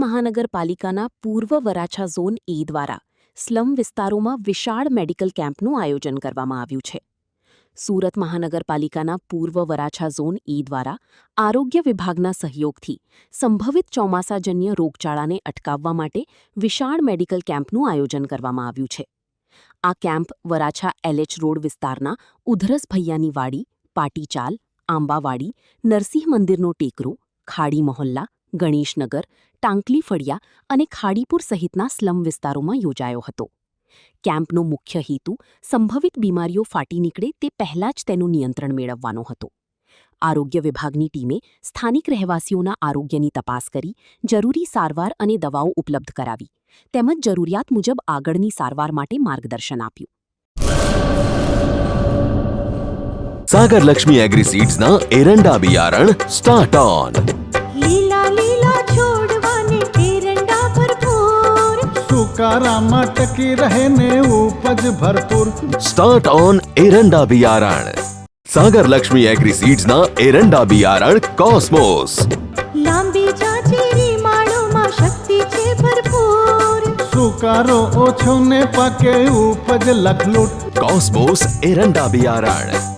મહાનગરપાલિકાના પૂર્વ વરાછા ઝોન એ દ્વારા સ્લમ વિસ્તારોમાં વિશાળ મેડિકલ કેમ્પનું આયોજન કરવામાં આવ્યું છે. સુરત મહાનગરપાલિકાના પૂર્વ વરાછા ઝોન એ દ્વારા આરોગ્ય વિભાગના સહયોગથી સંભવિત ચોમાસાજન્ય રોગચાળાને અટકાવવા માટે વિશાળ મેડિકલ કેમ્પનું આયોજન કરવામાં આવ્યું છે. આ કેમ્પ વરાછા LH રોડ વિસ્તારના ઉધરસ ભૈયાની વાડી, પાટીચાલ, આંબાવાડી, નરસિંહ મંદિરનો ટેકરો, ખાડી મહોલ્લા, ગણેશનગર, ટાંકલી ફળિયા અને ખાડીપુર સહિતના સ્લમ વિસ્તારોમાં યોજાયો હતો. કેમ્પનો મુખ્ય હેતુ સંભવિત બીમારીઓ ફાટી નીકળે તે પહેલાં જ તેનું નિયંત્રણ મેળવવાનો હતો. આરોગ્ય વિભાગની ટીમે સ્થાનિક રહેવાસીઓના આરોગ્યની તપાસ કરી જરૂરી સારવાર અને દવાઓ ઉપલબ્ધ કરાવી તેમજ જરૂરિયાત મુજબ આગળની સારવાર માટે માર્ગદર્શન આપ્યું. सागर लक्ष्मी एग्रीसीड्सना एरंडा बियारण स्टार्ट ऑन. લીલા લીલા છોડવાને એરંડા ભરપૂર, સુકારામાં ટકી રહે ને ઉપજ ભરપૂર. स्टार्ट ऑन एरंडा बियारण. सागर लक्ष्मी एग्रीसीड्सना एरंडा बियारण कॉस्मोस. લાંબી જાચેરી માળોમાં શક્તિ છે ભરપૂર, સુકારો ઓછો ને પાકે ઉપજ લખલૂટ. कॉस्मोस एरंडा बियारण.